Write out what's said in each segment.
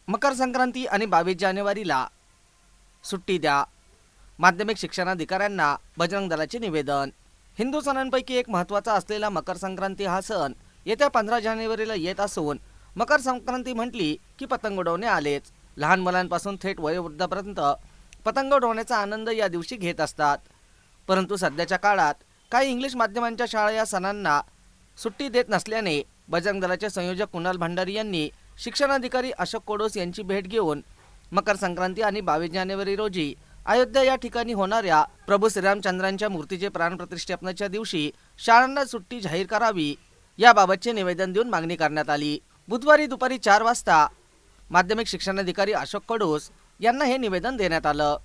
मकर संक्रांती आणि 22 जानेवारीला सुट्टी द्या. माध्यमिक शिक्षणाधिकाऱ्यांना बजरंग दलाचे निवेदन. हिंदू सणांपैकी एक महत्त्वाचा असलेला मकर संक्रांती हा सण येत्या 15 जानेवारीला येत असून मकर संक्रांती म्हटली की पतंग उडवणे आलेच. लहान मुलांपासून थेट वयोवृद्धापर्यंत पतंग उडवण्याचा आनंद या दिवशी घेत असतात. परंतु सध्याच्या काळात काही इंग्लिश माध्यमांच्या शाळा या सणांना सुट्टी देत नसल्याने बजरंग दलाचे संयोजक कुणाल भंडारी यांनी शिक्षणाधिकारी अशोक कोडोस यांची भेट घेऊन मकर संक्रांती आणि 22 जानेवारी रोजी अयोध्या या ठिकाणी होणाऱ्या प्रभू श्रीरामचंद्रांच्या मूर्तीचे प्राणप्रतिष्ठापनेच्या दिवशी शाळांना सुट्टी जाहीर करावी याबाबतचे निवेदन देऊन मागणी करण्यात आली. बुधवारी दुपारी 4 वाजता माध्यमिक शिक्षणाधिकारी अशोक कोडोस यांना हे निवेदन देण्यात आलं.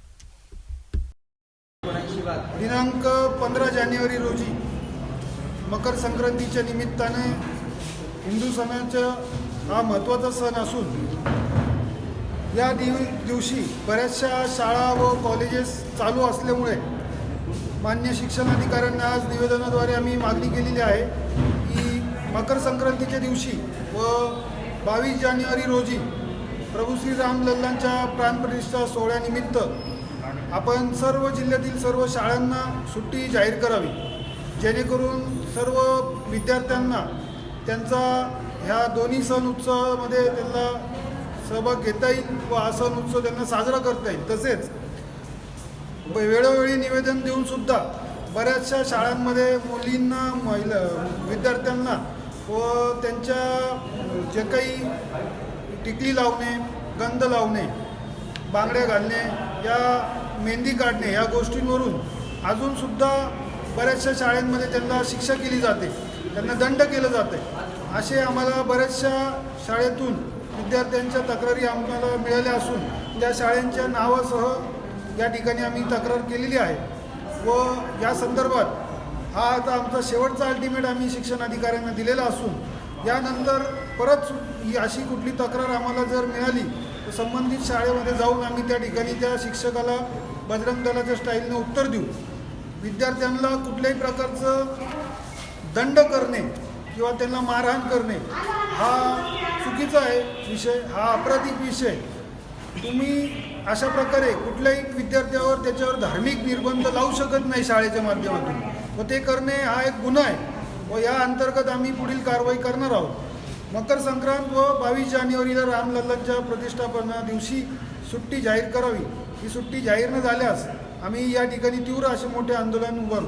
दिनांक 15 जानेवारी रोजी मकर संक्रांतीच्या निमित्ताने हिंदू सणाचा हा महत्त्वाचा सण असून या दिवशी बऱ्याचशा शाळा व कॉलेजेस चालू असल्यामुळे मान्य शिक्षणाधिकाऱ्यांना आज निवेदनाद्वारे आम्ही मागणी केलेली आहे की मकर संक्रांतीच्या दिवशी व 22 जानेवारी रोजी प्रभू श्री रामलल्लांच्या प्राणप्रतिष्ठा सोहळ्यानिमित्त आपण सर्व जिल्ह्यातील सर्व शाळांना सुट्टी जाहीर करावी, जेणेकरून सर्व विद्यार्थ्यांना त्यांचा ह्या दोन्ही सण उत्सवामध्ये त्यांना सहभाग घेता येईल व हा सण उत्सव त्यांना साजरा करता येईल. तसेच वेळोवेळी निवेदन देऊनसुद्धा बऱ्याचशा शाळांमध्ये मुलींना विद्यार्थ्यांना व त्यांच्या जे काही टिकली लावणे, गंध लावणे, बांगड्या घालणे, या मेहंदी काढणे या गोष्टींवरून अजूनसुद्धा बऱ्याचशा शाळांमध्ये त्यांना शिक्षा केली जाते, त्यांना दंड केलं जाते. असे आम्हाला बऱ्याचशा शाळेतून विद्यार्थ्यांच्या तक्रारी आम्हाला मिळाल्या असून त्या शाळांच्या नावासह या ठिकाणी आम्ही तक्रार केलेली आहे व या संदर्भात हा आता आमचा शेवटचा अल्टिमेट आम्ही शिक्षण अधिकाऱ्यांना दिलेला असून यानंतर परत ही अशी कुठली तक्रार आम्हाला जर मिळाली तर संबंधित शाळेमध्ये जाऊन आम्ही त्या ठिकाणी त्या शिक्षकाला बजरंग दलाच्या स्टाईलने उत्तर देऊ. विद्यार्थ्यांना कुठल्याही प्रकारचं दंड करणे किंवा त्यांना मारहाण करणे हा चुकीचा आहे विषय, हा आपराधिक विषय. तुम्ही अशा प्रकारे कुठल्याही विद्यार्थ्यावर त्याच्यावर धार्मिक निर्बंध लावू शकत नाही शाळेच्या माध्यमातून, व ते करणे हा एक गुन्हा आहे व या अंतर्गत आम्ही पुढील कारवाई करणार आहोत. मकर संक्रांत व 22 जानेवारीला रामलल्लांच्या प्रतिष्ठापना दिवशी सुट्टी जाहीर करावी. ही सुट्टी जाहीर न झाल्यास आम्ही या ठिकाणी तीव्र असे मोठे आंदोलन उभारू.